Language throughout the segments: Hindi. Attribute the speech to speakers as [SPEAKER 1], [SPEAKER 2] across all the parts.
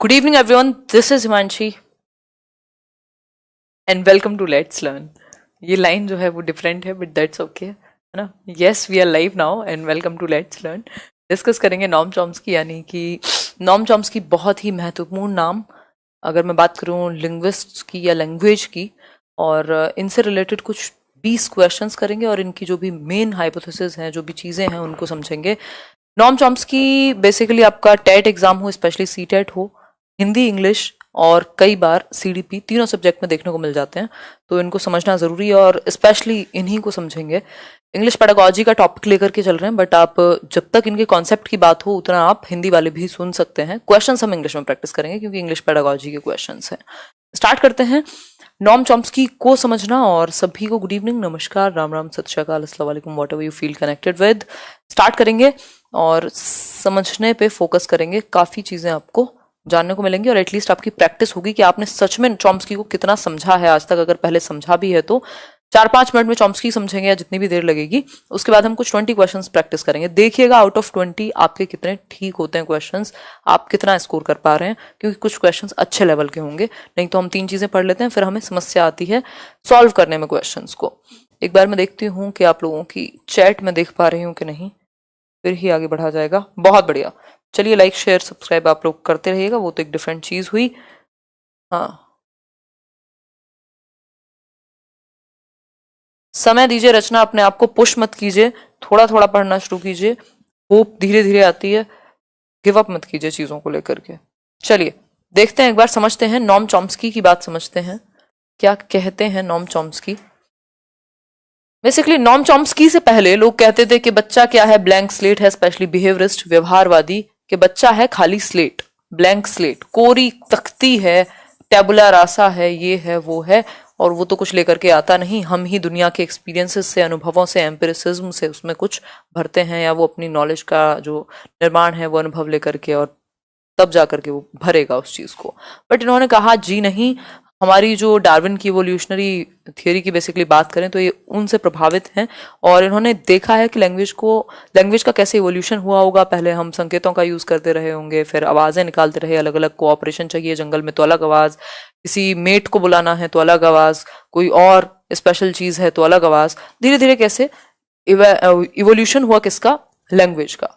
[SPEAKER 1] Good evening, everyone. This is Himanshi and welcome to Let's Learn. ये लाइन जो है वो डिफरेंट है बट दैट्स ओके, है ना. Yes, we are live now and welcome to let's learn. Discuss करेंगे नॉम चॉम्स्की, यानी कि नॉम चॉम्स्की बहुत ही महत्वपूर्ण नाम. अगर मैं बात करूँ लिंग्विस्ट की या लैंग्वेज की, और इनसे रिलेटेड कुछ 20 क्वेश्चंस करेंगे और इनकी जो भी मेन हाइपोथेसिस हैं, जो भी चीज़ें हैं, उनको समझेंगे. नॉम चॉम्स्की बेसिकली आपका टेट एग्जाम हो, स्पेशली सी टेट हो, हिंदी इंग्लिश और कई बार सीडीपी, तीनों सब्जेक्ट में देखने को मिल जाते हैं. तो इनको समझना ज़रूरी है और स्पेशली इन्हीं को समझेंगे. इंग्लिश पेडागोजी का टॉपिक लेकर के चल रहे हैं, बट आप जब तक इनके कॉन्सेप्ट की बात हो उतना आप हिंदी वाले भी सुन सकते हैं. क्वेश्चंस हम इंग्लिश में प्रैक्टिस करेंगे क्योंकि इंग्लिश पेडागोजी के क्वेश्चंस हैं. स्टार्ट करते हैं नॉम चॉम्स्की को समझना. और सभी को गुड इवनिंग, नमस्कार, राम राम, सत श्री अकाल, अस्सलाम वालेकुम, what ever you feel connected with. Start करेंगे और समझने पे फोकस करेंगे. काफ़ी चीज़ें आपको जानने को मिलेंगी और एटलीस्ट आपकी प्रैक्टिस होगी कि आपने सच में चॉम्स्की को कितना समझा है आज तक. अगर पहले समझा भी है तो 4-5 मिनट में चॉम्स्की समझेंगे या जितनी भी देर लगेगी. उसके बाद हम कुछ 20 क्वेश्चंस प्रैक्टिस करेंगे. देखिएगा आउट ऑफ 20 आपके कितने ठीक होते हैं क्वेश्चंस, आप कितना स्कोर कर पा रहे हैं, क्योंकि कुछ क्वेश्चंस अच्छे लेवल के होंगे. नहीं तो हम 3 चीजें पढ़ लेते हैं, फिर हमें समस्या आती है सॉल्व करने में क्वेश्चंस को. एक बार मैं देखती हूँ कि आप लोगों की चैट में देख पा रही हूँ कि नहीं, फिर ही आगे बढ़ा जाएगा. बहुत बढ़िया. चलिए, लाइक शेयर सब्सक्राइब आप लोग करते रहिएगा, वो तो एक डिफरेंट चीज हुई. हाँ, समय दीजिए. रचना, अपने आप को पुश मत कीजिए, थोड़ा थोड़ा पढ़ना शुरू कीजिए. होप धीरे धीरे आती है, गिव अप मत कीजिए चीजों को लेकर के. चलिए देखते हैं, एक बार समझते हैं नॉम चॉम्स्की की बात समझते हैं. क्या कहते हैं Noam Chomsky? Basically Noam Chomsky से पहले लोग कहते थे कि बच्चा क्या है, ब्लैंक स्लेट है. स्पेशली बिहेवियरिस्ट, व्यवहारवादी, कि बच्चा है खाली स्लेट, ब्लैंक स्लेट, कोरी तख्ती है, टेबुला रासा है, ये है वो है, और वो तो कुछ लेकर के आता नहीं. हम ही दुनिया के एक्सपीरियंसेस से, अनुभवों से, एम्पिरिसिज्म से उसमें कुछ भरते हैं, या वो अपनी नॉलेज का जो निर्माण है वो अनुभव लेकर के, और तब जाकर के वो भरेगा उस चीज को. बट इन्होंने कहा जी नहीं, हमारी जो डार्विन की इवोल्यूशनरी थियोरी की बेसिकली बात करें तो ये उनसे प्रभावित हैं. और इन्होंने देखा है कि लैंग्वेज का कैसे इवोल्यूशन हुआ होगा. पहले हम संकेतों का यूज करते रहे होंगे, फिर आवाजें निकालते रहे, अलग अलग कोऑपरेशन चाहिए जंगल में तो अलग आवाज, किसी मेट को बुलाना है तो अलग आवाज, कोई और स्पेशल चीज है तो अलग आवाज. धीरे धीरे कैसे इवोल्यूशन हुआ किसका, लैंग्वेज का.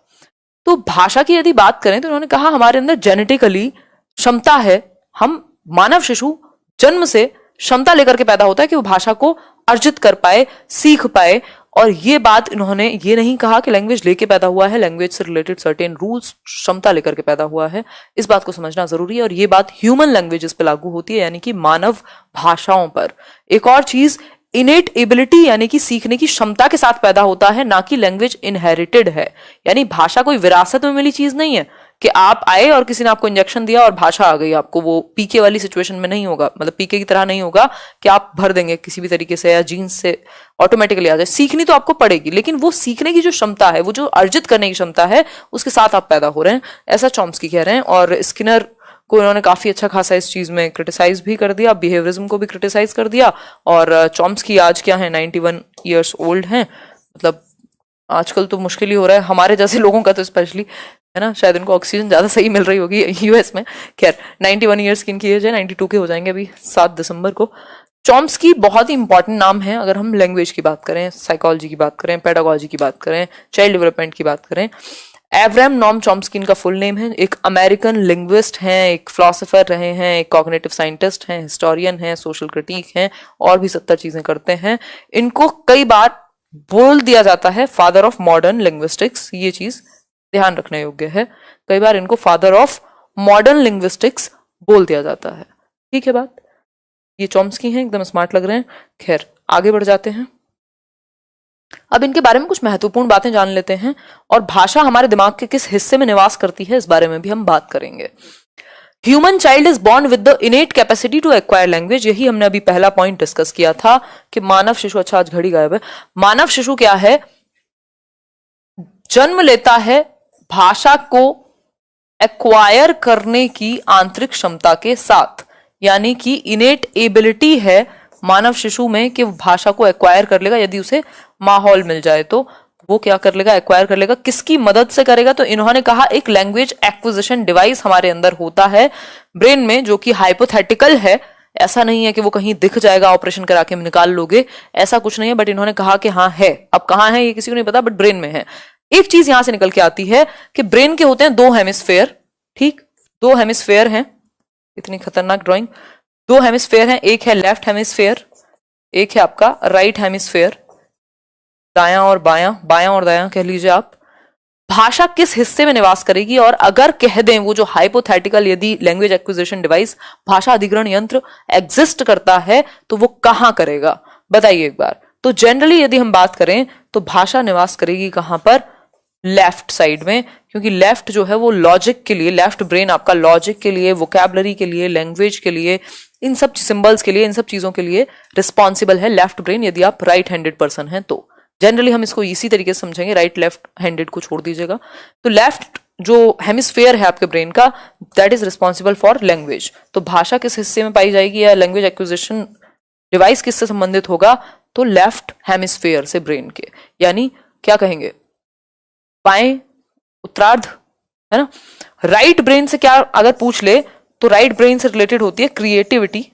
[SPEAKER 1] तो भाषा की यदि बात करें तो उन्होंने कहा हमारे अंदर जेनेटिकली क्षमता है, हम मानव शिशु जन्म से क्षमता लेकर के पैदा होता है कि वो भाषा को अर्जित कर पाए, सीख पाए. और ये बात इन्होंने ये नहीं कहा कि लैंग्वेज लेके पैदा हुआ है, लैंग्वेज से रिलेटेड सर्टेन रूल्स क्षमता लेकर के पैदा हुआ है. इस बात को समझना जरूरी है और ये बात ह्यूमन लैंग्वेजेस पे लागू होती है, यानी कि मानव भाषाओं पर. एक और चीज, इनेट एबिलिटी, यानी कि सीखने की क्षमता के साथ पैदा होता है, ना कि लैंग्वेज इनहेरिटेड है. यानी भाषा कोई विरासत में मिली चीज नहीं है कि आप आए और किसी ने आपको इंजेक्शन दिया और भाषा आ गई आपको. वो पीके वाली सिचुएशन में नहीं होगा, मतलब पीके की तरह नहीं होगा कि आप भर देंगे किसी भी तरीके से या जीन्स से ऑटोमेटिकली आ जाए. सीखनी तो आपको पड़ेगी, लेकिन वो सीखने की जो क्षमता है, वो जो अर्जित करने की क्षमता है, उसके साथ आप पैदा हो रहे हैं, ऐसा चॉम्स्की कह रहे हैं. और स्किनर को इन्होंने काफी अच्छा खासा इस चीज में क्रिटिसाइज भी कर दिया, बिहेवियरिज्म को भी क्रिटिसाइज कर दिया. और चॉम्स्की आज क्या है, 91 ईयर्स ओल्ड हैं. मतलब आजकल तो मुश्किल ही हो रहा है हमारे जैसे लोगों का, तो स्पेशली, है ना, शायद इनको ऑक्सीजन ज्यादा सही मिल रही होगी यूएस में. खैर, 91 ईयर्स की इनकी एज है, 92 के हो जाएंगे अभी 7 दिसंबर को. चॉम्स्की बहुत ही इंपॉर्टेंट नाम है अगर हम लैंग्वेज की बात करें, साइकोलॉजी की बात करें, पेडागोजी की बात करें, चाइल्ड डेवलपमेंट की बात करें. एवरेम नॉम चॉम्स्की इनका फुल नेम है. एक अमेरिकन लिंग्विस्ट हैं, एक फिलोसोफर रहे हैं, एक कॉग्निटिव साइंटिस्ट हैं, हिस्टोरियन हैं, सोशल क्रिटिक हैं, और भी 70 चीजें करते हैं. इनको कई बार बोल दिया जाता है फादर ऑफ मॉडर्न लिंग्विस्टिक्स. ये चीज ध्यान रखने योग्य है, कई बार इनको फादर ऑफ मॉडर्न लिंग्विस्टिक्स बोल दिया जाता है. ठीक है बात. ये चॉम्स्की हैं, एकदम स्मार्ट लग रहे हैं. खैर, आगे बढ़ जाते हैं. अब इनके बारे में कुछ महत्वपूर्ण बातें जान लेते हैं, और भाषा हमारे दिमाग के किस हिस्से में निवास करती है इस बारे में भी हम बात करेंगे. Human child is born with the innate capacity to acquire language. यही हमने अभी पहला पॉइंट डिस्कस किया था कि मानव शिशु, अच्छा आज घड़ी गायब है, मानव शिशु क्या है, जन्म लेता है भाषा को एक्वायर करने की आंतरिक क्षमता के साथ. यानी कि इनेट एबिलिटी है मानव शिशु में कि वो भाषा को एक्वायर कर लेगा यदि उसे माहौल मिल जाए तो. वो क्या कर लेगा, एक्वायर कर लेगा। किसकी मदद से करेगा, तो इन्होंने कहा एक लैंग्वेज एक्विजिशन डिवाइस हमारे अंदर होता है ब्रेन में, जो कि हाइपोथेटिकल है। ऐसा नहीं है कि वो कहीं दिख जाएगा, ऑपरेशन करा के निकाल लोगे, ऐसा कुछ नहीं है। बट इन्होंने कहा कि हाँ है। अब कहाँ है ये किसी को नहीं पता, बट ब्रेन में है। एक चीज यहां से निकल के आती है कि ब्रेन के होते हैं 2 हेमिस्फेयर, ठीक, 2 हेमिस्फेयर हैं। इतनी खतरनाक ड्राइंग। 2 हेमिस्फेयर हैं, एक है लेफ्ट हेमिस्फेयर, एक है आपका राइट हेमिस्फेयर। दायां और बायां, बायां और दायां कह लीजिए आप। भाषा किस हिस्से में निवास करेगी, और अगर कह दें वो जो हाइपोथेटिकल यदि लैंग्वेज एक्विजिशन डिवाइस, भाषा अधिग्रहण यंत्र एग्जिस्ट करता है, तो वो कहां करेगा, बताइए एक बार। तो जनरली यदि हम बात करें तो भाषा निवास करेगी कहां पर, लेफ्ट साइड में, क्योंकि लेफ्ट जो है वो लॉजिक के लिए, लेफ्ट ब्रेन आपका लॉजिक के लिए, वोकैबुलरी के लिए, लैंग्वेज के लिए, इन सब सिंबल्स के लिए, इन सब चीजों के लिए रिस्पॉन्सिबल है लेफ्ट ब्रेन, यदि आप राइट हैंडेड पर्सन हैं तो। जनरली हम इसको इसी तरीके से समझेंगे, राइट लेफ्ट हैंडेड को छोड़ दीजिएगा। तो लेफ्ट जो हेमिस्फेयर है आपके ब्रेन का, that is responsible for language. तो भाषा किस हिस्से में पाई जाएगी, या लैंग्वेज एक्विजिशन डिवाइस किससे संबंधित होगा, तो लेफ्ट हेमिस्फेयर से ब्रेन के, यानी क्या कहेंगे, बाएं उत्तरार्ध, है ना। राइट ब्रेन से क्या अगर पूछ ले, तो राइट ब्रेन से रिलेटेड होती है क्रिएटिविटी,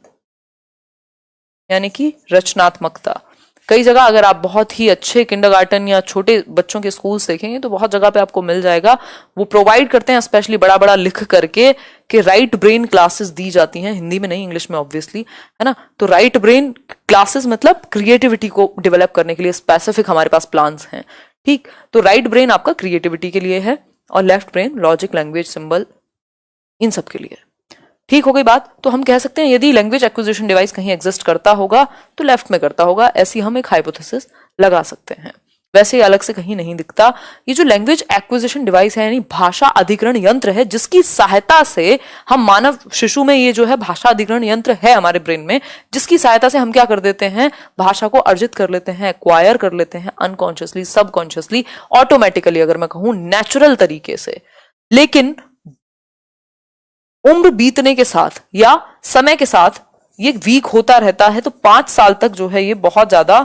[SPEAKER 1] यानी कि रचनात्मकता। कई जगह अगर आप बहुत ही अच्छे किंडरगार्टन या छोटे बच्चों के स्कूल देखेंगे तो बहुत जगह पे आपको मिल जाएगा, वो प्रोवाइड करते हैं स्पेशली बड़ा बड़ा लिख करके कि राइट ब्रेन क्लासेस दी जाती हैं, हिंदी में नहीं इंग्लिश में ऑब्वियसली, है ना। तो राइट ब्रेन क्लासेस मतलब क्रिएटिविटी को डेवलप करने के लिए स्पेसिफिक हमारे पास प्लान्स हैं, ठीक। तो राइट ब्रेन आपका क्रिएटिविटी के लिए है, और left brain logic, language, symbol, इन सब के लिए। ठीक हो गई बात। तो हम कह सकते हैं यदि लैंग्वेज एक्विजिशन डिवाइस कहीं एग्जिस्ट करता होगा तो लेफ्ट में करता होगा, ऐसी हम एक हाइपोथेसिस लगा सकते हैं। वैसे अलग से कहीं नहीं दिखता। ये जो लैंग्वेज एक्विजिशन डिवाइस है, यानी भाषा अधिग्रहण यंत्र है, जिसकी सहायता से हम मानव शिशु में, ये जो है भाषा अधिग्रहण यंत्र है हमारे ब्रेन में, जिसकी सहायता से हम क्या कर देते हैं, भाषा को अर्जित कर लेते हैं, एक्वायर कर लेते हैं, अनकॉन्शियसली, सबकॉन्शियसली, ऑटोमेटिकली, अगर मैं कहूं नेचुरल तरीके से। लेकिन उम्र बीतने के साथ या समय के साथ ये वीक होता रहता है। तो 5 साल तक जो है ये बहुत ज्यादा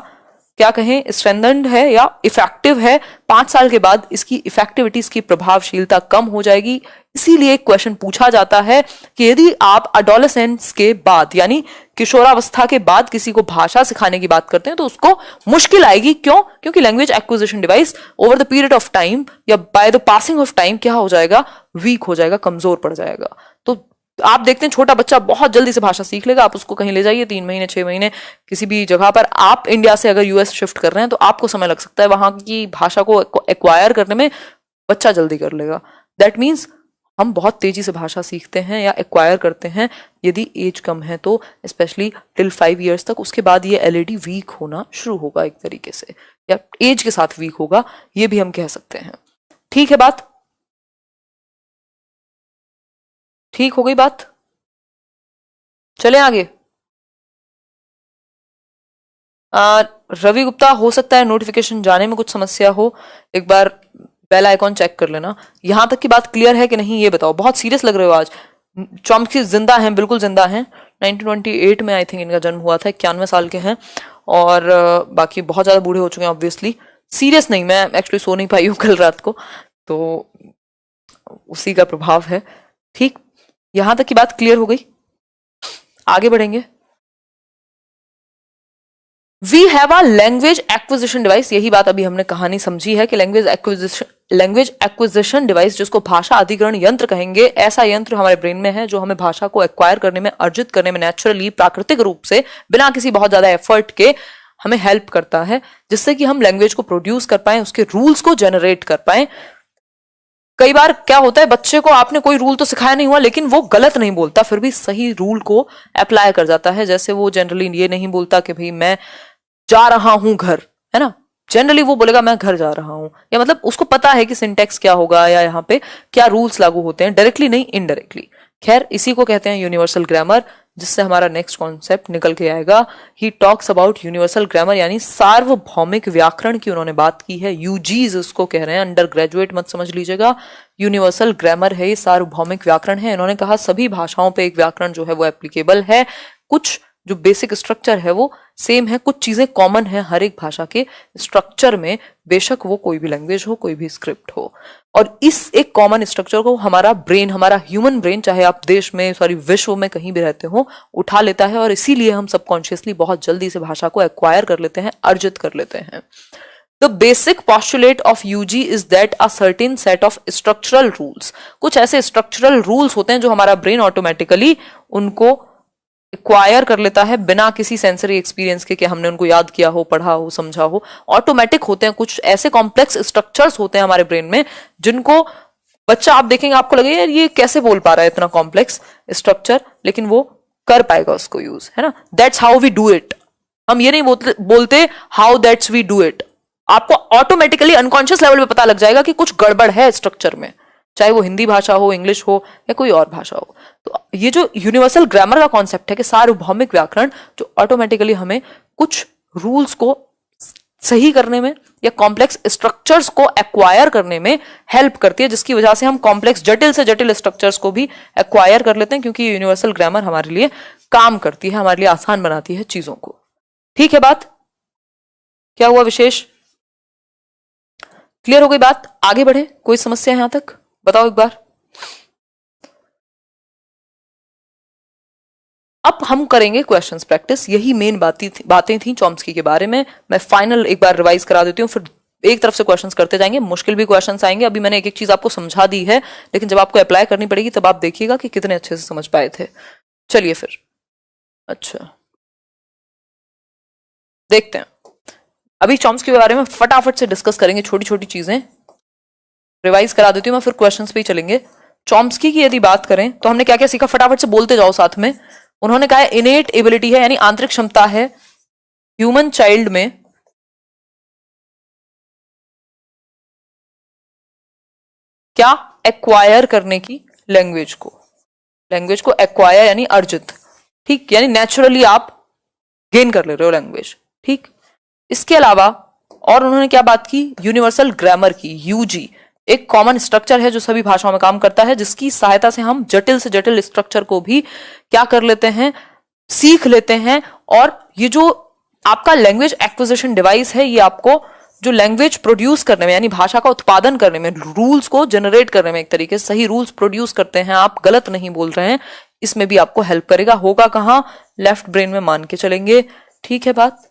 [SPEAKER 1] क्या कहें स्ट्रेंथन्ड है या इफेक्टिव है। 5 साल के बाद इसकी इफेक्टिविटी, इसकी प्रभावशीलता कम हो जाएगी। इसीलिए एक क्वेश्चन पूछा जाता है कि यदि आप अडोलेसेंस के बाद यानी किशोरावस्था के बाद किसी को भाषा सिखाने की बात करते हैं तो उसको मुश्किल आएगी। क्यों? क्योंकि language acquisition device over the period of time या by the passing of time क्या हो जाएगा, वीक हो जाएगा, कमजोर पड़ जाएगा। तो आप देखते हैं छोटा बच्चा बहुत जल्दी से भाषा सीख लेगा। आप उसको कहीं ले जाइए 3 महीने 6 महीने किसी भी जगह पर, आप इंडिया से अगर यूएस शिफ्ट कर रहे हैं तो आपको समय लग सकता है वहां की भाषा को एक्वायर करने में, बच्चा जल्दी कर लेगा। दैट मीन्स हम बहुत तेजी से भाषा सीखते हैं या एक्वायर करते हैं यदि एज कम है तो, स्पेशली टिल 5 ईयर्स तक। उसके बाद ये एलईडी वीक होना शुरू होगा एक तरीके से, या एज के साथ वीक होगा, ये भी हम कह सकते हैं। ठीक है बात, ठीक हो गई बात। चले आगे। रवि गुप्ता, हो सकता है नोटिफिकेशन जाने में कुछ समस्या हो, एक बार बेल आइकॉन चेक कर लेना। यहां तक की बात क्लियर है कि नहीं ये बताओ। बहुत सीरियस लग रहे हो आज। चॉम्स्की जिंदा हैं, बिल्कुल जिंदा हैं। 1928 में आई थिंक इनका जन्म हुआ था, 91 साल के हैं, और बाकी बहुत ज्यादा बूढ़े हो चुके हैं ऑब्वियसली। सीरियस नहीं, मैं एक्चुअली सो नहीं पाई हूँ कल रात को, तो उसी का प्रभाव है। ठीक, यहां तक की बात क्लियर हो गई। आगे बढ़ेंगे। We have a language acquisition device, यही बात अभी हमने कहानी समझी है कि लैंग्वेज एक्विजिशन डिवाइस, जिसको भाषा अधिग्रहण यंत्र कहेंगे, ऐसा यंत्र हमारे ब्रेन में है जो हमें भाषा को एक्वायर करने में, अर्जित करने में नेचुरली, प्राकृतिक रूप से, बिना किसी बहुत ज्यादा एफर्ट के हमें हेल्प करता है, जिससे कि हम लैंग्वेज को प्रोड्यूस कर पाए, उसके रूल्स को जनरेट कर पाए। कई बार क्या होता है, बच्चे को आपने कोई रूल तो सिखाया नहीं हुआ लेकिन वो गलत नहीं बोलता, फिर भी सही रूल को अप्लाई कर जाता है। जैसे वो जनरली ये नहीं बोलता कि भाई मैं जा रहा हूं घर, है ना, जनरली वो बोलेगा मैं घर जा रहा हूं, या मतलब उसको पता है कि सिंटेक्स क्या होगा या यहाँ पे क्या रूल्स लागू होते हैं, डायरेक्टली नहीं इनडायरेक्टली। खैर, इसी को कहते हैं यूनिवर्सल ग्रामर, जिससे हमारा नेक्स्ट कॉन्सेप्ट निकल के आएगा। He talks about universal grammar, यानी सार्वभौमिक व्याकरण की उन्होंने बात की है। यूजीज उसको कह रहे हैं, अंडर ग्रेजुएट मत समझ लीजिएगा। यूनिवर्सल ग्रामर है, ये सार्वभौमिक व्याकरण है। इन्होंने कहा सभी भाषाओं पे एक व्याकरण जो है वो एप्लीकेबल है। कुछ जो बेसिक स्ट्रक्चर है वो सेम है, कुछ चीजें कॉमन है हर एक भाषा के स्ट्रक्चर में, बेशक वो कोई भी लैंग्वेज हो, कोई भी स्क्रिप्ट हो। और इस एक कॉमन स्ट्रक्चर को हमारा ब्रेन, हमारा ह्यूमन ब्रेन, चाहे आप देश में विश्व में कहीं भी रहते हो, उठा लेता है, और इसीलिए हम सबकॉन्शियसली बहुत जल्दी से भाषा को एक्वायर कर लेते हैं, अर्जित कर लेते हैं। The basic postulate of UG is that a certain set of structural rules, कुछ ऐसे structural rules होते हैं जो हमारा ब्रेन ऑटोमेटिकली उनको एक्वायर कर लेता है बिना किसी सेंसरी एक्सपीरियंस के कि हमने उनको याद किया हो, पढ़ा हो, समझा हो। ऑटोमेटिक होते हैं, कुछ ऐसे कॉम्प्लेक्स स्ट्रक्चर्स होते हैं हमारे ब्रेन में जिनको बच्चा आप देखेंगे आपको लगेगा यार ये कैसे बोल पा रहा है इतना कॉम्प्लेक्स स्ट्रक्चर, लेकिन वो कर पाएगा उसको यूज, है ना। That's how we do it. हम ये नहीं बोलते how that's we do it, आपको ऑटोमेटिकली अनकॉन्शियस लेवल पे पता लग जाएगा कि कुछ गड़बड़ है स्ट्रक्चर में, चाहे वो हिंदी भाषा हो, इंग्लिश हो, या कोई और भाषा हो। तो ये जो यूनिवर्सल ग्रामर का कॉन्सेप्ट है कि सार्वभौमिक व्याकरण, जो ऑटोमेटिकली हमें कुछ रूल्स को सही करने में या कॉम्प्लेक्स स्ट्रक्चर्स को एक्वायर करने में हेल्प करती है, जिसकी वजह से हम कॉम्प्लेक्स जटिल से जटिल स्ट्रक्चर्स को भी एक्वायर कर लेते हैं, क्योंकि यूनिवर्सल ग्रामर हमारे लिए काम करती है, हमारे लिए आसान बनाती है चीजों को। ठीक है बात, क्या हुआ विशेष? क्लियर हो गई बात? आगे बढ़े, कोई समस्या है यहां तक? बताओ एक बार। अब हम करेंगे क्वेश्चंस प्रैक्टिस, यही मेन बातें थी चॉम्स्की के बारे में। मैं फाइनल एक बार रिवाइज करा देती हूँ, फिर एक तरफ से क्वेश्चंस करते जाएंगे, मुश्किल भी क्वेश्चंस आएंगे। अभी मैंने एक एक चीज आपको समझा दी है, लेकिन जब आपको अप्लाई करनी पड़ेगी तब आप देखिएगा कि कितने अच्छे से समझ पाए थे। चलिए फिर, अच्छा देखते हैं। अभी चॉम्स्की के बारे में फटाफट से डिस्कस करेंगे, छोटी छोटी चीजें रिवाइज करा देती हूँ मैं, फिर क्वेश्चंस पे ही चलेंगे। चॉम्स्की की यदि बात करें तो हमने क्या क्या सीखा, फटाफट से बोलते जाओ साथ में। उन्होंने कहा इनेट एबिलिटी है, यानी आंतरिक क्षमता है ह्यूमन चाइल्ड में क्या एक्वायर करने की, लैंग्वेज को एक्वायर यानी अर्जित, ठीक, यानी नेचुरली आप गेन कर ले रहे हो लैंग्वेज, ठीक। इसके अलावा और उन्होंने क्या बात की, यूनिवर्सल ग्रामर की, यूजी एक कॉमन स्ट्रक्चर है जो सभी भाषाओं में काम करता है, जिसकी सहायता से हम जटिल से जटिल स्ट्रक्चर को भी क्या कर लेते हैं, सीख लेते हैं। और ये जो आपका लैंग्वेज एक्विजिशन डिवाइस है, ये आपको जो लैंग्वेज प्रोड्यूस करने में, यानी भाषा का उत्पादन करने में, रूल्स को जनरेट करने में, एक तरीके से सही रूल्स प्रोड्यूस करते हैं, आप गलत नहीं बोल रहे हैं, इसमें भी आपको हेल्प करेगा। होगा कहां, लेफ्ट ब्रेन में मान के चलेंगे, ठीक है बात।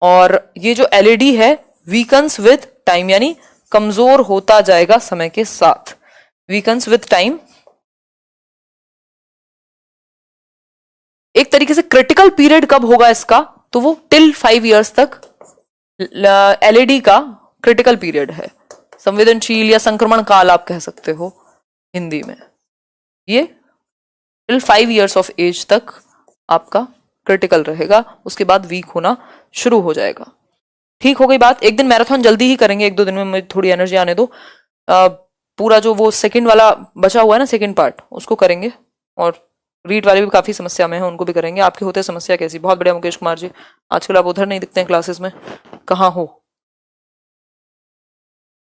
[SPEAKER 1] और ये जो एलईडी है वीकन्स विद टाइम, यानी कमजोर होता जाएगा समय के साथ, वीकन्स विद टाइम। एक तरीके से क्रिटिकल पीरियड कब होगा इसका, तो वो टिल 5 years तक एलईडी का क्रिटिकल पीरियड है, संवेदनशील या संक्रमण काल आप कह सकते हो हिंदी में। ये टिल 5 years ऑफ एज तक आपका क्रिटिकल रहेगा, उसके बाद वीक होना शुरू हो जाएगा। ठीक हो गई बात। एक दिन मैराथन जल्दी ही करेंगे, 1-2 दिन में, मुझे थोड़ी एनर्जी आने दो। पूरा जो वो सेकंड वाला बचा हुआ है ना, सेकंड पार्ट, उसको करेंगे। और रीड वाले भी काफी समस्या में है, उनको भी करेंगे। आपके होते समस्या कैसी? बहुत बढ़िया मुकेश कुमार जी, आजकल आप उधर नहीं दिखते हैं क्लासेस में, कहाँ हो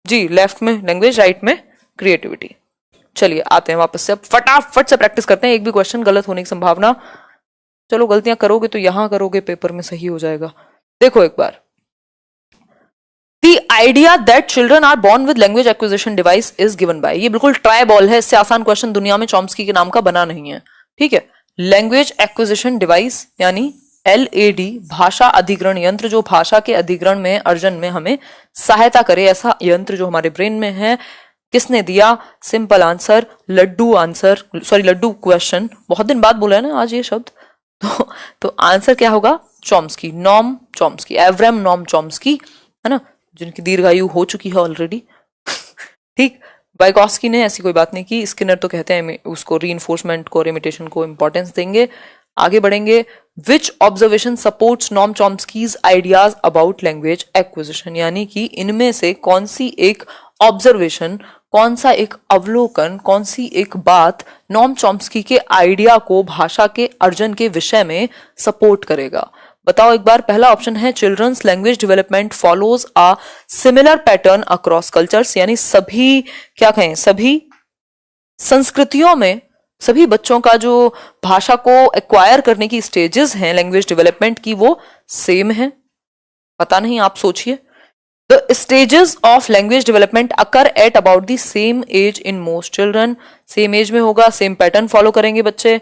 [SPEAKER 1] जी? लेफ्ट में लैंग्वेज, राइट में क्रिएटिविटी। चलिए आते हैं वापस से, अब फटाफट से प्रैक्टिस करते हैं। एक भी क्वेश्चन गलत होने की संभावना, चलो गलतियां करोगे तो यहां करोगे, पेपर में सही हो जाएगा। देखो एक बार, The idea that children are born with language acquisition device is given by, ये बिल्कुल ट्राई बॉल है, इससे आसान क्वेश्चन दुनिया में चॉम्स्की के नाम का बना नहीं है, ठीक है। लैंग्वेज एक्विजिशन डिवाइस यानी LAD, भाषा अधिग्रहण यंत्र, जो भाषा के अधिग्रहण में, अर्जन में हमें सहायता करे, ऐसा यंत्र जो हमारे ब्रेन में है। किसने दिया? Simple answer, laddu answer, sorry laddu question, बहुत दिन बाद बोला है ना आज ये शब्द। तो आंसर क्या होगा? Chomsky, Noam Chomsky, Avram Noam Chomsky, है ना, जिनकी दीर्घायु हो चुकी है ऑलरेडी। ठीक, वाइगॉस्की ने ऐसी कोई बात नहीं की। स्किनर तो कहते हैं उसको रीइंफोर्समेंट को और इमिटेशन को इंपॉर्टेंस देंगे। आगे बढ़ेंगे। Which observation supports Noam Chomsky's ideas about language acquisition, यानी कि इनमें से कौन सी एक ऑब्जर्वेशन, कौन सा एक अवलोकन, कौन सी एक बात नॉम चॉम्स्की के आइडिया को भाषा के अर्जन के विषय में सपोर्ट करेगा? बताओ एक बार। पहला ऑप्शन है children's language development follows a similar pattern across cultures, यानी सभी, क्या कहें, सभी संस्कृतियों में सभी बच्चों का जो भाषा को एक्वायर करने की स्टेजेस हैं लैंग्वेज डेवलपमेंट की, वो सेम है? पता नहीं, आप सोचिए। The stages of language development occur at about the same age in most children. Same age में होगा, सेम पैटर्न फॉलो करेंगे बच्चे।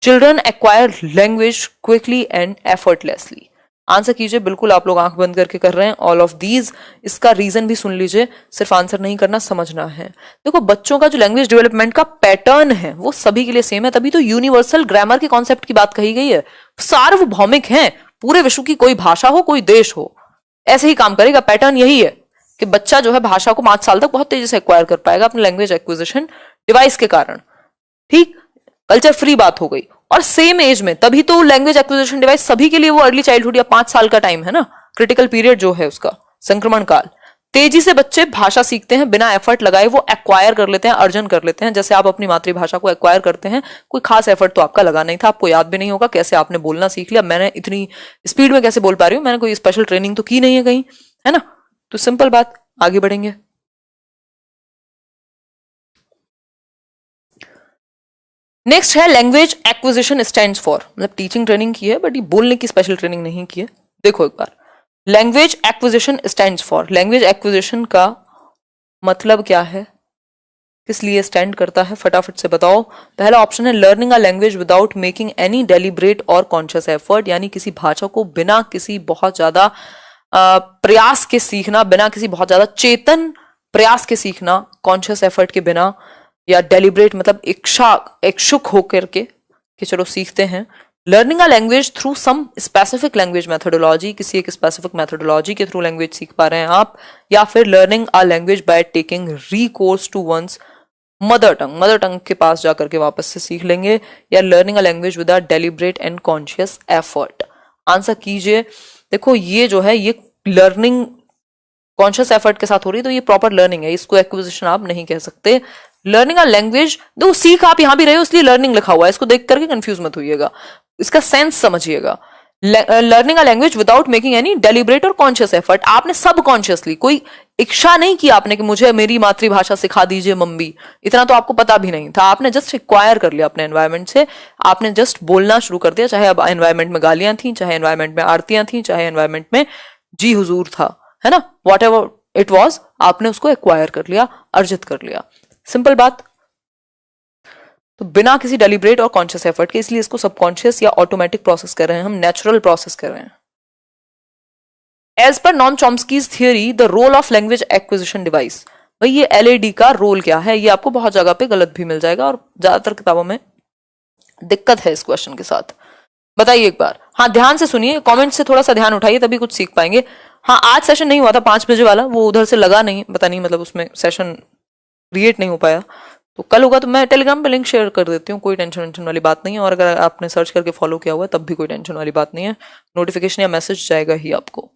[SPEAKER 1] Children acquire language quickly and effortlessly. Answer कीजिए, बिल्कुल आप लोग आंख बंद करके कर रहे हैं, ऑल ऑफ दीज। इसका रीजन भी सुन लीजिए, सिर्फ आंसर नहीं करना, समझना है। देखो, बच्चों का जो लैंग्वेज डेवलपमेंट का पैटर्न है वो सभी के लिए सेम है, तभी तो यूनिवर्सल ग्रामर के कॉन्सेप्ट की बात कही गई है। सार्वभौमिक है, पूरे विश्व की कोई भाषा हो, कोई देश हो, ऐसे ही काम करेगा। पैटर्न यही है कि बच्चा जो है भाषा को 5 साल तक बहुत तेजी से एक्वायर कर पाएगा अपने लैंग्वेज एक्विजिशन डिवाइस के कारण। ठीक, कल्चर फ्री बात हो गई। और सेम एज में, तभी तो लैंग्वेज एक्विजिशन डिवाइस सभी के लिए वो अर्ली चाइल्डहुड या 5 साल का टाइम है ना, क्रिटिकल पीरियड जो है उसका, संक्रमण काल। तेजी से बच्चे भाषा सीखते हैं, बिना एफर्ट लगाए वो एक्वायर कर लेते हैं, अर्जन कर लेते हैं। जैसे आप अपनी मातृभाषा को एक्वायर करते हैं, कोई खास एफर्ट तो आपका लगा नहीं था, आपको याद भी नहीं होगा कैसे आपने बोलना सीख लिया। मैंने इतनी स्पीड में कैसे बोल पा रही हूँ, मैंने कोई स्पेशल ट्रेनिंग तो की नहीं है कहीं, है ना। तो सिंपल बात, आगे बढ़ेंगे। नेक्स्ट है लैंग्वेज एक्विजिशन स्टैंड्स फॉर, मतलब टीचिंग ट्रेनिंग की है बट ये बोलने की स्पेशल ट्रेनिंग नहीं की है। देखो एक बार, language acquisition stands for, language acquisition का मतलब क्या है, किस लिए स्टैंड करता है, फटाफट से बताओ। पहला ऑप्शन है learning a language without making any deliberate और कॉन्शियस एफर्ट, यानी किसी भाषा को बिना किसी बहुत ज्यादा प्रयास के सीखना, बिना किसी बहुत ज्यादा चेतन प्रयास के सीखना, कॉन्शियस एफर्ट के बिना, या डेलिब्रेट मतलब इच्छुक होकर के कि चलो सीखते हैं। Learning a language through some specific language methodology, किसी एक स्पेसिफिक मेथोडोलॉजी के थ्रू लैंग्वेज सीख पा रहे हैं आप। या फिर learning a language by taking recourse to one's mother tongue, mother tongue के पास जाकर के वापस से सीख लेंगे। या learning a language with a deliberate and conscious effort. Answer कीजिए। देखो ये जो है ये लर्निंग कॉन्शियस एफर्ट के साथ हो रही है, तो ये प्रॉपर लर्निंग है, इसको एक्विजिशन आप नहीं कह सकते। लर्निंग अ लैंग्वेज, दो सीख आप यहां भी रहे हो इसलिए लर्निंग लिखा हुआ है, इसको देख करके कंफ्यूज मत होइएगा, इसका सेंस समझिएगा। Learning a language without making any deliberate और कॉन्शियस एफर्ट, आपने सब कॉन्शियसली, कोई इच्छा नहीं की आपने कि मुझे मेरी मातृभाषा सिखा दीजिए मम्मी, इतना तो आपको पता भी नहीं था, आपने जस्ट एक्वायर कर लिया अपने एनवायरमेंट से, आपने जस्ट बोलना शुरू कर दिया, चाहे अब एनवायरमेंट में गालियां थी, चाहे एनवायरमेंट में आरतियां थी, चाहे एनवायरमेंट में जी हुजूर था, है ना, वॉट एवर इट वॉज, आपने उसको एक्वायर कर लिया, अर्जित कर लिया। सिंपल बात। तो बिना किसी डेलिब्रेट और कॉन्शियस एफर्ट के, इसलिए इसको सबकॉन्शियस या ऑटोमेटिक प्रोसेस कर रहे हैं हम, नेचुरल प्रोसेस कर रहे हैं। As per Noam Chomsky's theory the role of language acquisition device, भाई ये एलएडी का रोल क्या है, ये आपको बहुत जगह पे गलत भी मिल जाएगा और ज्यादातर किताबों में दिक्कत है इस क्वेश्चन के साथ। बताइए एक बार, हाँ ध्यान से सुनिए, कमेंट से थोड़ा सा ध्यान उठाइए तभी कुछ सीख पाएंगे। हाँ आज सेशन नहीं हुआ था 5 बजे वाला, वो उधर से लगा नहीं, पता नहीं मतलब उसमें सेशन क्रिएट नहीं हो पाया, तो कल होगा तो मैं टेलीग्राम पे लिंक शेयर कर देती हूँ, कोई टेंशन वाली बात नहीं है। और अगर आपने सर्च करके फॉलो किया हुआ है तब भी कोई टेंशन वाली बात नहीं है, नोटिफिकेशन या मैसेज जाएगा ही आपको।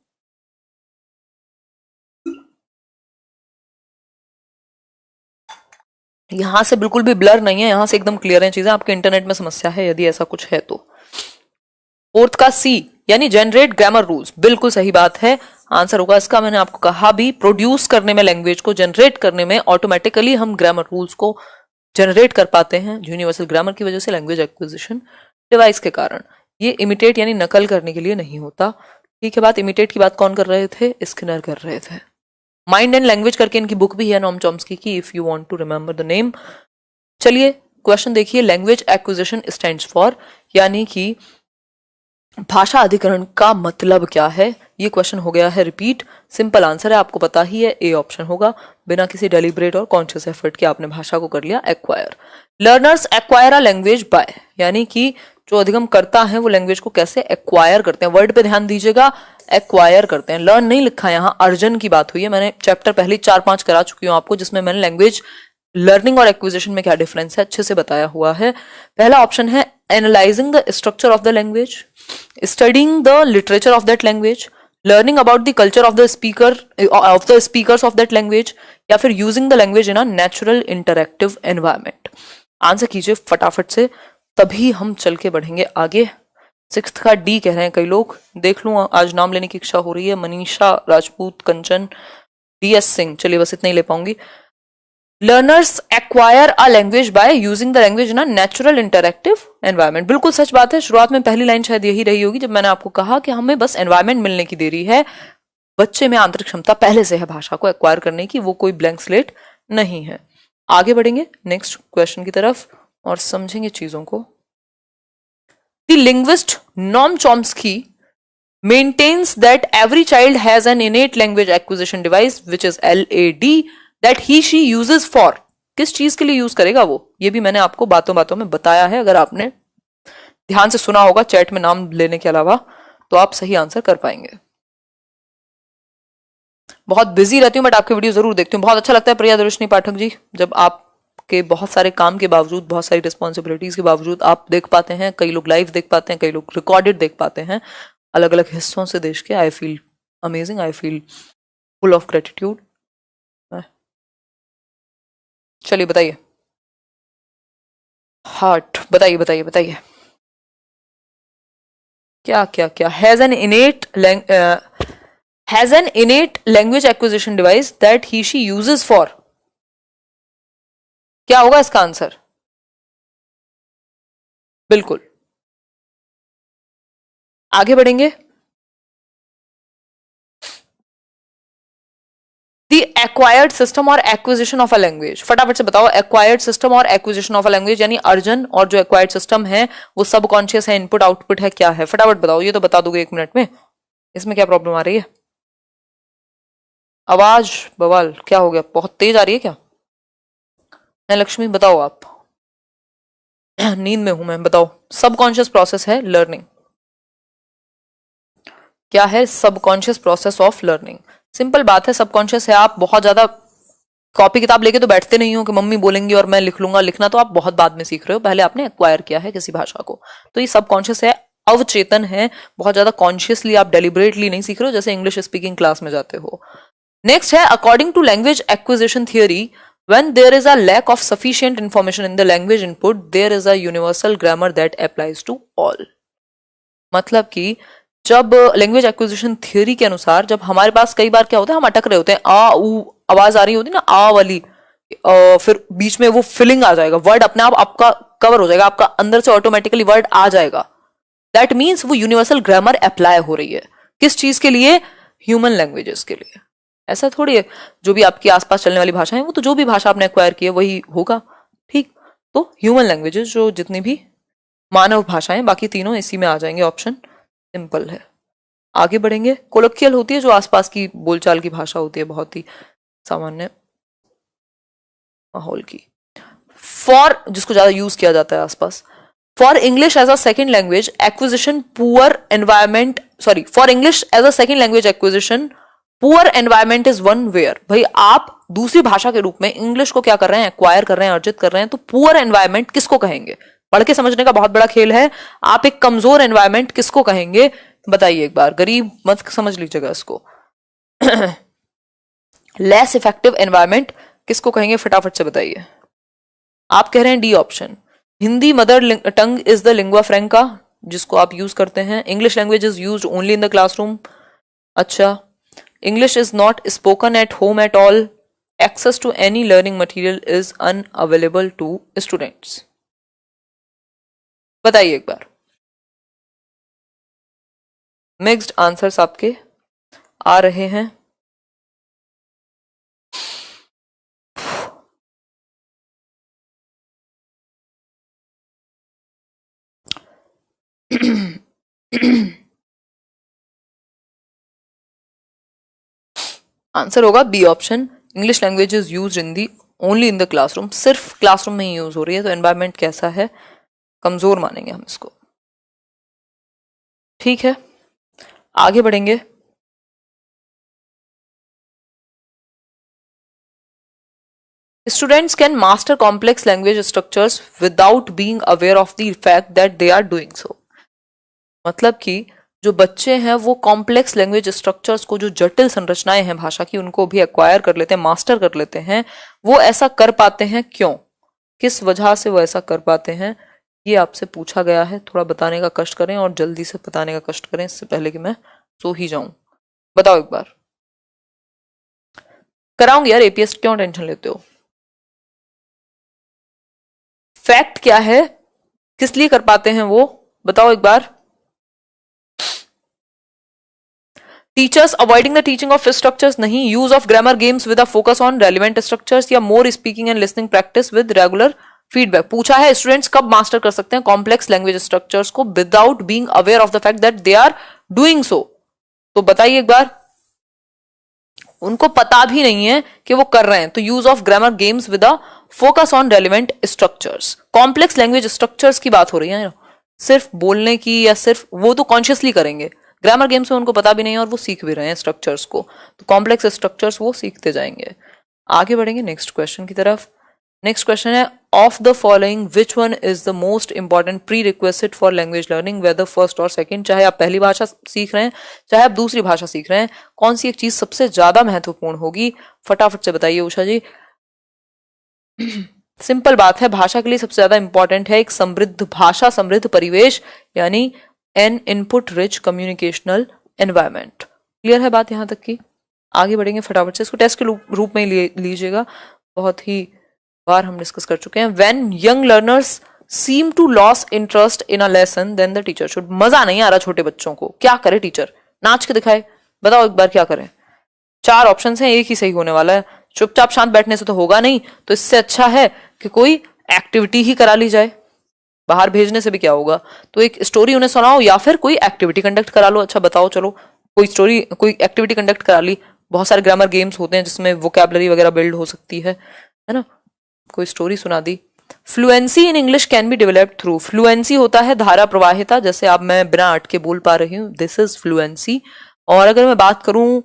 [SPEAKER 1] यहां से बिल्कुल भी ब्लर नहीं है, यहां से एकदम क्लियर है चीजें, आपके इंटरनेट में समस्या है यदि ऐसा कुछ है तो। फोर्थ का सी यानी जनरेट ग्रामर रूल्स, बिल्कुल सही बात है, आंसर होगा इसका। मैंने आपको कहा भी, प्रोड्यूस करने में, लैंग्वेज को जनरेट करने में ऑटोमेटिकली हम ग्रामर रूल्स को जनरेट कर पाते हैं यूनिवर्सल ग्रामर की वजह से, लैंग्वेज एक्विजिशन डिवाइस के कारण। ये इमिटेट यानी नकल करने के लिए नहीं होता। ठीक है बात, इमिटेट की बात कौन कर रहे थे, स्किनर कर रहे थे। माइंड एंड लैंग्वेज करके इनकी बुक भी है नॉम चॉम्स्की की, if you want to remember the name. चलिए क्वेश्चन देखिए, लैंग्वेज एक्विजिशन स्टैंड्स फॉर, यानी कि भाषा अधिग्रहण का मतलब क्या है, ये क्वेश्चन हो गया है रिपीट। सिंपल आंसर है, आपको पता ही है, ए ऑप्शन होगा, बिना किसी डेलिब्रेट और कॉन्शियस एफर्ट के आपने भाषा को कर लिया एक्वायर। लर्नर्स एक्वायर अ लैंग्वेज बाय, यानी कि जो अधिगम करता है वो लैंग्वेज को कैसे एक्वायर करते हैं, वर्ड पे ध्यान दीजिएगा, एक्वायर करते हैं, लर्न नहीं लिखा है यहाँ, अर्जन की बात हुई है। मैंने चैप्टर पहले 4-5 करा चुकी हूँ आपको, जिसमें मैंने लैंग्वेज लर्निंग और एक्विजिशन में क्या डिफरेंस है अच्छे से बताया हुआ है। पहला ऑप्शन है analysing the structure of the language, studying the literature of that language, learning about the culture of the speakers of that language, या फिर using the language in a natural interactive environment. Answer कीजिए फटाफट से, तभी हम चल के बढ़ेंगे आगे। 6th का डी कह रहे हैं कई लोग, देख लूं, आज नाम लेने की इच्छा हो रही है, मनीषा राजपूत, कंचन, DS सिंह, चलिए बस इतना ही ले पाऊंगी। Learners acquire a language by using the language in a natural interactive environment. बिल्कुल सच बात है। शुरुआत में पहली लाइन शायद यही रही होगी जब मैंने आपको कहा कि हमें बस एनवायरमेंट मिलने की देरी है। बच्चे में आंतरिक क्षमता पहले से है भाषा को एक्वायर करने की, वो कोई ब्लैंक स्लेट नहीं है। आगे बढ़ेंगे नेक्स्ट क्वेश्चन की तरफ और समझेंगे चीजों को। The linguist Noam Chomsky maintains that every child has an innate language acquisition device which is LAD that he she uses for। किस चीज के लिए यूज करेगा वो, ये भी मैंने आपको बातों बातों में बताया है। अगर आपने ध्यान से सुना होगा चैट में नाम लेने के अलावा तो आप सही आंसर कर पाएंगे। बहुत बिजी रहती हूँ बट आपकी वीडियो जरूर देखती हूँ। बहुत अच्छा लगता है प्रियदर्शनी पाठक जी जब आपके बहुत सारे काम के बावजूद, बहुत सारी रिस्पॉन्सिबिलिटीज के बावजूद आप देख पाते हैं। कई लोग लाइव देख पाते हैं, कई लोग रिकॉर्डेड देख पाते हैं अलग अलग हिस्सों से देश के। I feel amazing, I feel full of gratitude. चलिए बताइए, हार्ट बताइए बताइए बताइए क्या क्या क्या। Has an इनेट language acquisition device that he she uses for. क्या होगा इसका आंसर? बिल्कुल। आगे बढ़ेंगे। द एक्वायर्ड सिस्टम और एक्विजिशन ऑफ अ लैंग्वेज, फटाफट से बताओ। एक्वायर्ड सिस्टम और एक्विजिशन ऑफ अ लैंग्वेज यानी अर्जन और जो एक्वायर्ड सिस्टम है वो सबकॉन्शियस है, इनपुट आउटपुट है, क्या है? फटाफट बताओ। ये तो बता दोगे 1 मिनट में, इसमें क्या प्रॉब्लम आ रही है? आवाज बवाल क्या हो गया, बहुत तेज आ रही है क्या? लक्ष्मी बताओ आप। नींद में हूं मैं, बताओ। सबकॉन्शियस प्रोसेस है लर्निंग। क्या है? Subconscious process of learning. Simple बात है, सबकॉन्शियस है। आप बहुत ज्यादा कॉपी किताब लेके तो बैठते नहीं हो कि मम्मी बोलेंगी और मैं लिख लूंगा। लिखना तो आप बहुत बाद में सीख रहे हो, पहले आपने एक्वायर किया है किसी भाषा को। तो ये सबकॉन्शियस है, अवचेतन है। बहुत ज्यादा कॉन्शियसली आप डेलिबरेटली नहीं सीख रहे हो जैसे इंग्लिश स्पीकिंग क्लास में जाते हो। नेक्स्ट है according to language acquisition theory, when there is a lack of sufficient information in the language input, there is a universal grammar that applies to all। मतलब कि जब लैंग्वेज एक्विजिशन थियोरी के अनुसार जब हमारे पास कई बार क्या होता है, हम अटक रहे होते हैं, आ ऊ आवाज आ रही होती है ना, आ वाली, फिर बीच में वो फिलिंग आ जाएगा, वर्ड अपने आप आपका कवर हो जाएगा, आपका अंदर से ऑटोमेटिकली वर्ड आ जाएगा। दैट मीन्स वो यूनिवर्सल ग्रामर अप्लाई हो रही है। किस चीज के लिए? ह्यूमन लैंग्वेजेस के लिए। ऐसा थोड़ी है जो भी आपके आसपास चलने वाली भाषा है वो तो जो भी भाषा आपने एक्वायर की है वही होगा, ठीक? तो ह्यूमन लैंग्वेजेस जो जितनी भी मानव भाषाएं, बाकी तीनों इसी में आ जाएंगे। ऑप्शन सिंपल है। आगे बढ़ेंगे। कोलोकियल होती है जो आसपास की बोलचाल की भाषा होती है, बहुत ही सामान्य माहौल की। फॉर जिसको ज्यादा यूज किया जाता है आसपास। For English as a second language acquisition poor environment, sorry, for English as a second language acquisition poor environment is one where. भाई आप दूसरी भाषा के रूप में इंग्लिश को क्या कर रहे हैं? एक्वायर कर रहे हैं, अर्जित कर रहे हैं। तो पुअर एनवायरमेंट किसको कहेंगे? पढ़ के समझने का बहुत बड़ा खेल है। आप एक कमजोर एनवायरमेंट किसको कहेंगे? बताइए एक बार, गरीब मत समझ लीजिएगा इसको। लेस इफेक्टिव एनवायरमेंट किसको कहेंगे? फटाफट से बताइए। आप कह रहे हैं D option. Hindi mother tongue is the lingua franca जिसको आप यूज करते हैं। English language is used only in the classroom. अच्छा। English is not spoken at home at all. Access to any learning material is unavailable to students। बताइए एक बार। मिक्स्ड आंसर्स आपके आ रहे हैं। आंसर होगा B option. English language is use in the only in the classroom. सिर्फ क्लासरूम में ही यूज हो रही है, तो एनवायरमेंट कैसा है? कमजोर मानेंगे हम इसको। ठीक है, आगे बढ़ेंगे। Students can master complex language structures without being aware of the fact that they are doing so। मतलब कि जो बच्चे हैं वो कॉम्प्लेक्स लैंग्वेज स्ट्रक्चर्स को, जो जटिल संरचनाएं हैं भाषा की, उनको भी एक्वायर कर लेते हैं, मास्टर कर लेते हैं। वो ऐसा कर पाते हैं क्यों? किस वजह से वो ऐसा कर पाते हैं? ये आपसे पूछा गया है। थोड़ा बताने का कष्ट करें और जल्दी से बताने का कष्ट करें, इससे पहले कि मैं सो ही जाऊं। बताओ एक बार। कराऊंगी यार, एपीएस क्यों टेंशन लेते हो? फैक्ट क्या है, किस लिए कर पाते हैं वो बताओ एक बार। Teachers avoiding the teaching of structures नहीं, use of grammar games with a focus on relevant structures, या more speaking and listening practice with regular feedback. पूछा है स्टूडेंट्स कब मास्टर कर सकते हैं कॉम्प्लेक्स लैंग्वेज स्ट्रक्चर्स को without being aware of the fact that they are doing so. तो बताइए एक बार, उनको पता भी नहीं है कि वो कर रहे हैं। तो use of grammar games with a focus on relevant structures, complex language structures की बात हो रही है, सिर्फ बोलने की, या सिर्फ वो तो कॉन्शियसली करेंगे। ग्रामर गेम्स में उनको पता भी नहीं है और वो सीख भी रहे हैं स्ट्रक्चर्स को, तो कॉम्प्लेक्स स्ट्रक्चर्स वो सीखते जाएंगे। आगे बढ़ेंगे नेक्स्ट क्वेश्चन की तरफ। नेक्स्ट क्वेश्चन है, of the following which one is the most important pre request for language learning, whether first और सेकंड। चाहे आप पहली भाषा सीख रहे हैं, चाहे आप दूसरी भाषा सीख रहे हैं, कौन सी एक चीज सबसे ज्यादा महत्वपूर्ण होगी, फटाफट से बताइए उषा जी। सिंपल बात है, भाषा के लिए सबसे ज्यादा इंपॉर्टेंट है एक समृद्ध भाषा, समृद्ध परिवेश, यानी N input rich communicational environment. Clear है बात यहां तक की? आगे बढ़ेंगे फटाफट से, इसको टेस्ट के रूप में लीजिएगा, बहुत ही बार हम डिस्कस कर चुके हैं। When young learners seem to loss interest in a lesson then the teacher should. मजा नहीं आ रहा छोटे बच्चों को, क्या करे टीचर? नाच के दिखाए, बताओ एक बार क्या करें? 4 ऑप्शन हैं, एक ही सही होने वाला है। चुपचाप शांत बैठने से तो होगा नहीं, तो इससे अच्छा है कि कोई एक्टिविटी ही करा ली जाए। बाहर भेजने से भी क्या होगा, तो एक स्टोरी उन्हें सुनाओ या फिर कोई एक्टिविटी कंडक्ट करा लो। अच्छा बताओ, चलो कोई स्टोरी, कोई एक्टिविटी कंडक्ट करा ली। बहुत सारे ग्रामर गेम्स होते हैं जिसमें वोकैबुलरी वगैरह बिल्ड हो सकती है ना। कोई स्टोरी सुना दी। Fluency in English can be developed through. Fluency होता है धारा प्रवाहिता, जैसे अब मैं बिना अटके बोल पा रही हूँ, दिस इज फ्लुएंसी। और अगर मैं बात करूं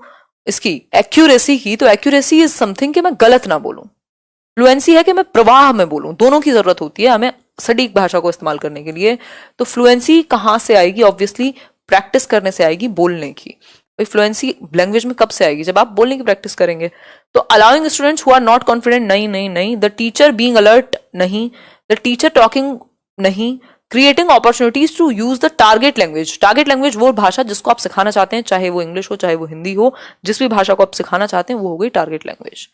[SPEAKER 1] इसकी एक्यूरेसी की, तो एक्यूरेसी इज समथिंग कि मैं गलत ना बोलूं। फ्लुएंसी है कि मैं प्रवाह में बोलूं। दोनों की जरूरत होती है हमें सटीक भाषा को इस्तेमाल करने के लिए। तो फ्लुएंसी कहां से आएगी? ऑब्वियसली प्रैक्टिस करने से आएगी, बोलने की। फ्लुएंसी लैंग्वेज में कब से आएगी? जब आप बोलने की प्रैक्टिस करेंगे। तो allowing students who are not confident, नहीं नहीं नहीं। द टीचर बीइंग अलर्ट, नहीं। द टीचर टॉकिंग, नहीं। Creating opportunities to use the target language. Target language वो भाषा जिसको आप सिखाना चाहते हैं, चाहे वो इंग्लिश हो चाहे वो हिंदी हो, जिस भी भाषा को आप सिखाना चाहते हैं वो हो गई टारगेट लैंग्वेज।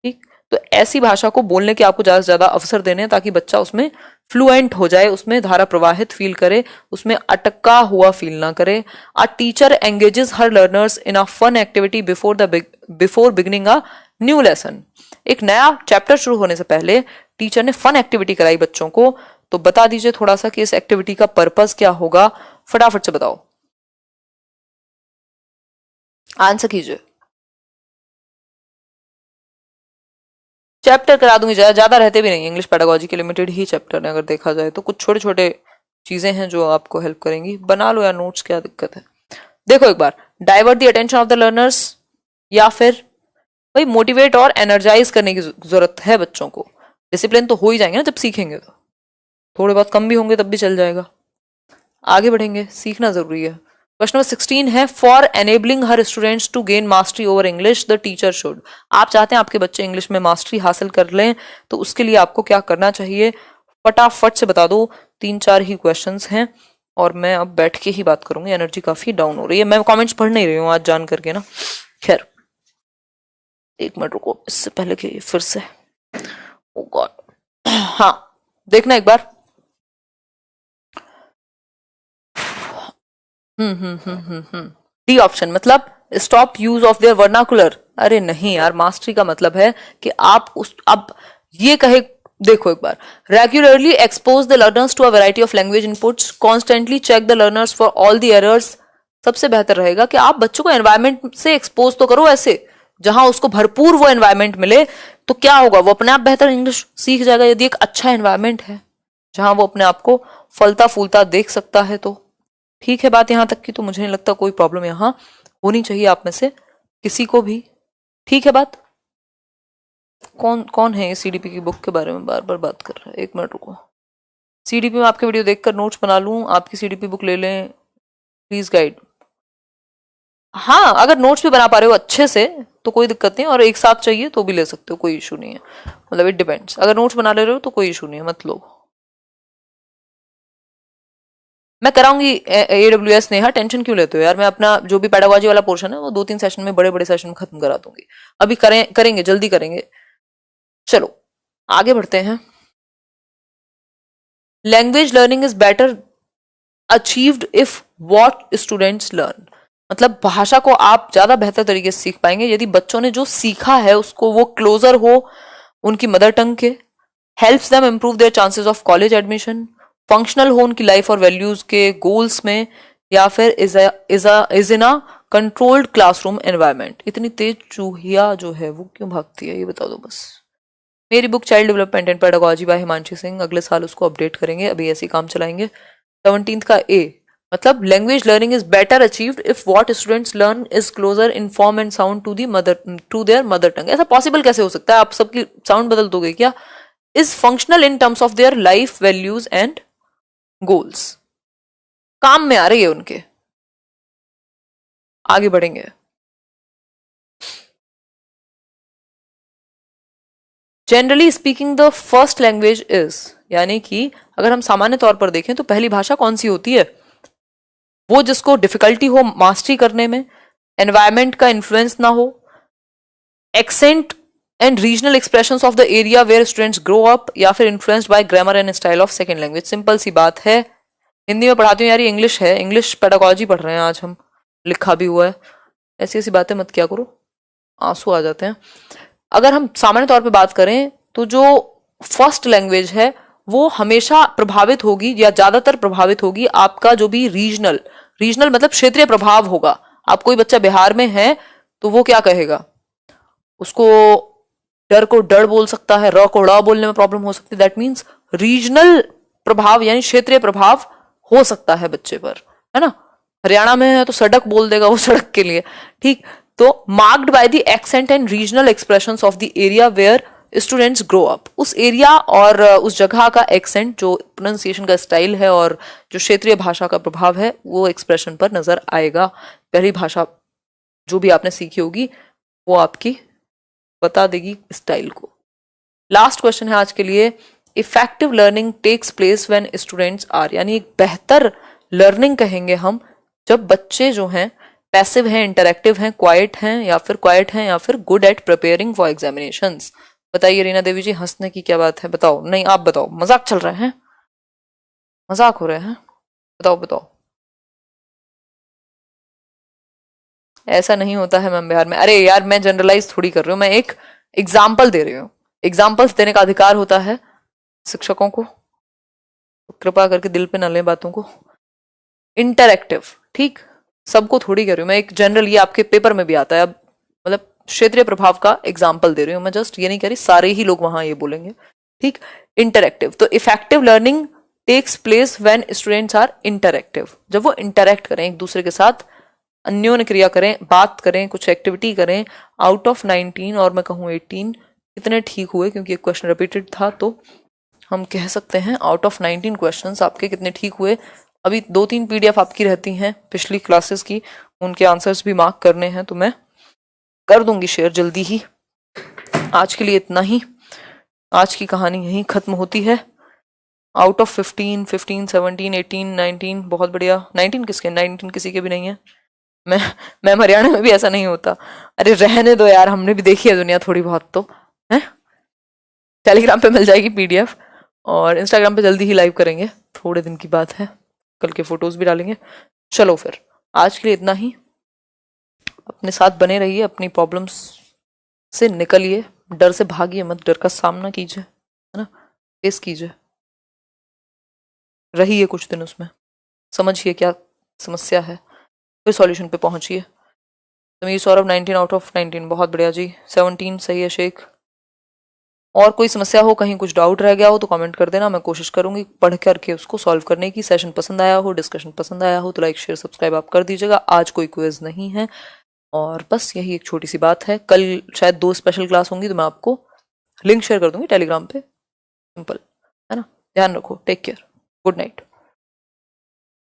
[SPEAKER 1] ठीक, तो ऐसी भाषा को बोलने के आपको ज्यादा से ज्यादा अवसर देने हैं ताकि बच्चा उसमें फ्लुएंट हो जाए, उसमें धारा प्रवाहित फील करे, उसमें अटका हुआ फील ना करे। A teacher engages her learners in a fun activity before beginning a new lesson. एक नया चैप्टर शुरू होने से पहले टीचर ने फन एक्टिविटी कराई बच्चों को। तो बता दीजिए थोड़ा सा कि इस एक्टिविटी का पर्पस क्या होगा, फटाफट से बताओ, आंसर कीजिए। चैप्टर करा दूंगी, ज्यादा रहते भी नहीं, इंग्लिश पेडागोजी के लिमिटेड ही चैप्टर है। अगर देखा जाए तो कुछ छोटे छोटे चीजें हैं जो आपको हेल्प करेंगी। बना लो या नोट्स, क्या दिक्कत है? देखो एक बार, divert the attention of the learners, या फिर भाई मोटिवेट और एनर्जाइज करने की जरूरत है बच्चों को। डिसिप्लिन तो हो ही जाएंगे ना जब सीखेंगे, तो थोड़े बहुत कम भी होंगे तब भी चल जाएगा। आगे बढ़ेंगे, सीखना जरूरी है। क्वेश्चन नंबर 16 है, for enabling her students to gain mastery over English the teacher should. आप चाहते हैं आपके बच्चे इंग्लिश में मास्टरी हासिल कर लें, तो उसके लिए आपको क्या करना चाहिए, फटाफट से बता दो। 3-4 ही क्वेश्चंस हैं और मैं अब बैठ के ही बात करूंगी, एनर्जी काफी डाउन हो रही है। मैं कमेंट्स पढ़ नहीं रही हूँ आज जान करके ना। खैर एक मिनट रुको, इससे पहले कि फिर से, ओ गॉड, हाँ देखना एक बार। डी ऑप्शन मतलब stop use of their vernacular. अरे नहीं यार, मास्टरी का मतलब है कि आप उस, अब ये कहे, देखो एक बार, regularly expose the learners to a variety of language inputs, constantly check the learners for all the errors. सबसे बेहतर रहेगा कि आप बच्चों को एनवायरमेंट से एक्सपोज तो करो ऐसे जहां उसको भरपूर वो एनवायरमेंट मिले। तो क्या होगा, वो अपने आप बेहतर इंग्लिश सीख जाएगा यदि एक अच्छा एनवायरमेंट है जहां वो अपने आप को फलता फूलता देख सकता है। तो ठीक है बात यहां तक की, तो मुझे नहीं लगता कोई प्रॉब्लम यहां होनी चाहिए आप में से किसी को भी। ठीक है बात। कौन कौन है सीडीपी की बुक के बारे में बार बार बात कर रहा है? एक मिनट रुको, सीडीपी में आपके वीडियो देखकर नोट्स बना लूं, आपकी सीडीपी बुक ले लें प्लीज गाइड। हाँ अगर नोट्स भी बना पा रहे हो अच्छे से तो कोई दिक्कत नहीं, और एक साथ चाहिए तो भी ले सकते हो, कोई इशू नहीं है। मतलब इट डिपेंड्स, अगर नोट्स बना ले रहे हो तो कोई इशू नहीं है, मत लो। मैं कराऊंगी AWS नेहा, टेंशन क्यों लेते हो यार। मैं अपना जो भी पेडागोजी वाला पोर्शन है वो 2-3 सेशन में, बड़े बड़े सेशन में खत्म करा दूंगी। अभी करेंगे जल्दी करेंगे। चलो आगे बढ़ते हैं। Language learning is better achieved if what students learn, मतलब भाषा को आप ज्यादा बेहतर तरीके से सीख पाएंगे यदि बच्चों ने जो सीखा है उसको वो क्लोजर हो उनकी मदर टंग के, helps them improve their chances of college admission, functional हो उनकी लाइफ और वैल्यूज के गोल्स में, या फिर is in a controlled classroom environment. इतनी तेज चूहिया जो है वो क्यों भागती है ये बता दो बस। मेरी book child development and pedagogy by Himanshi Singh, अगले साल उसको अपडेट करेंगे, अभी ऐसे ही काम चलाएंगे। 17th का ए, मतलब language learning is better achieved if what students learn is closer in form and sound to their mother tongue. ऐसा पॉसिबल कैसे हो सकता है, आप सबकी साउंड बदल दोगे क्या? Is functional in terms of their life values and goals, काम में आ रही है उनके। आगे बढ़ेंगे। Generally speaking the first language is, यानी कि अगर हम सामान्य तौर पर देखें तो पहली भाषा कौन सी होती है? वो जिसको डिफिकल्टी हो मास्टरी करने में, एनवायरमेंट का इन्फ्लुएंस ना हो, accent and regional expressions of the area where students grow up, या फिर influenced by grammar and style of second language. Simple सी बात है, हिंदी में पढ़ाती हूँ यार, ये इंग्लिश है, इंग्लिश पेडागोजी पढ़ रहे हैं आज हम, लिखा भी हुआ है, ऐसी ऐसी बातें मत किया करो, आंसू आ जाते हैं। अगर हम सामान्य तौर पे बात करें तो जो फर्स्ट लैंग्वेज है वो हमेशा प्रभावित होगी या ज्यादातर प्रभावित होगी आपका जो भी रीजनल मतलब क्षेत्रीय प्रभाव होगा। आप कोई बच्चा बिहार में है तो वो क्या कहेगा, उसको डर को डर बोल सकता है, र को ड़ बोलने में प्रॉब्लम हो सकती है। दैट मीन्स रीजनल प्रभाव यानी क्षेत्रीय प्रभाव हो सकता है बच्चे पर, है ना। हरियाणा में है तो सड़क बोल देगा वो सड़क के लिए, ठीक। तो marked by the accent and regional expressions of the area where students grow up, उस एरिया और उस जगह का एक्सेंट, जो प्रोनाउंसिएशन का स्टाइल है और जो क्षेत्रीय भाषा का प्रभाव है वो एक्सप्रेशन पर नजर आएगा। पहली भाषा जो भी आपने सीखी होगी वो आपकी बता देगी स्टाइल को। लास्ट क्वेश्चन है आज के लिए, effective learning takes place when students are, यानी एक बेहतर लर्निंग कहेंगे हम जब बच्चे जो हैं पैसिव हैं, इंटरैक्टिव हैं, क्वाइट हैं या फिर good at preparing for examinations. बताइए रीना देवी जी, हंसने की क्या बात है, बताओ। नहीं आप बताओ, मजाक चल रहे हैं, मजाक हो रहे हैं, बताओ। ऐसा नहीं होता है मैम बिहार में। अरे यार मैं जनरलाइज थोड़ी कर रही हूँ, मैं एक एग्जाम्पल दे रही हूँ, एग्जाम्पल्स देने का अधिकार होता है शिक्षकों को, कृपा करके दिल पे न लें बातों को। इंटरैक्टिव, ठीक, सबको थोड़ी कह रही हूँ मैं, एक जनरल, ये आपके पेपर में भी आता है, अब मतलब क्षेत्रीय प्रभाव का एग्जाम्पल दे रही हूँ मैं, जस्ट ये नहीं कह रही सारे ही लोग वहां ये बोलेंगे, ठीक। इंटरैक्टिव, तो effective learning takes place when students are interactive, जब वो इंटरैक्ट करें एक दूसरे के साथ, अन्योन्य क्रिया करें, बात करें, कुछ एक्टिविटी करें। आउट ऑफ 19 और मैं कहूँ 18 कितने ठीक हुए, क्योंकि एक क्वेश्चन रिपीटेड था, तो हम कह सकते हैं आउट ऑफ 19 क्वेश्चंस आपके कितने ठीक हुए। अभी 2-3 पीडीएफ आपकी रहती हैं पिछली क्लासेस की, उनके आंसर्स भी मार्क करने हैं, तो मैं कर दूंगी शेयर जल्दी ही। आज के लिए इतना ही, आज की कहानी यहीं खत्म होती है। आउट ऑफ 15, 17, 18, 19, बहुत बढ़िया। 19 किसके, 19 किसी के भी नहीं है। मैं हरियाणा में भी ऐसा नहीं होता। अरे रहने दो यार, हमने भी देखी है दुनिया थोड़ी बहुत तो, है। टेलीग्राम पे मिल जाएगी पीडीएफ और इंस्टाग्राम पे जल्दी ही लाइव करेंगे, थोड़े दिन की बात है, कल के फोटोज भी डालेंगे। चलो फिर आज के लिए इतना ही, अपने साथ बने रहिए, अपनी प्रॉब्लम्स से निकलिए, डर से भागिए मत, डर का सामना कीजिए, है ना, फेस कीजिए, रहिए कुछ दिन उसमें, समझिए क्या समस्या है, फिर सॉल्यूशन पे पहुंचिए। तो मेरी सौरभ 19 आउट ऑफ 19, बहुत बढ़िया जी। 17 सही है शेख। और कोई समस्या हो, कहीं कुछ डाउट रह गया हो तो कमेंट कर देना, मैं कोशिश करूंगी पढ़ करके उसको सॉल्व करने की। सेशन पसंद आया हो, डिस्कशन पसंद आया हो तो लाइक शेयर सब्सक्राइब आप कर दीजिएगा। आज कोई क्विज नहीं है और बस यही एक छोटी सी बात है। कल शायद 2 स्पेशल क्लास होंगी तो मैं आपको लिंक शेयर कर दूंगी टेलीग्राम पे, सिंपल है ना। ध्यान रखो, टेक केयर, गुड नाइट।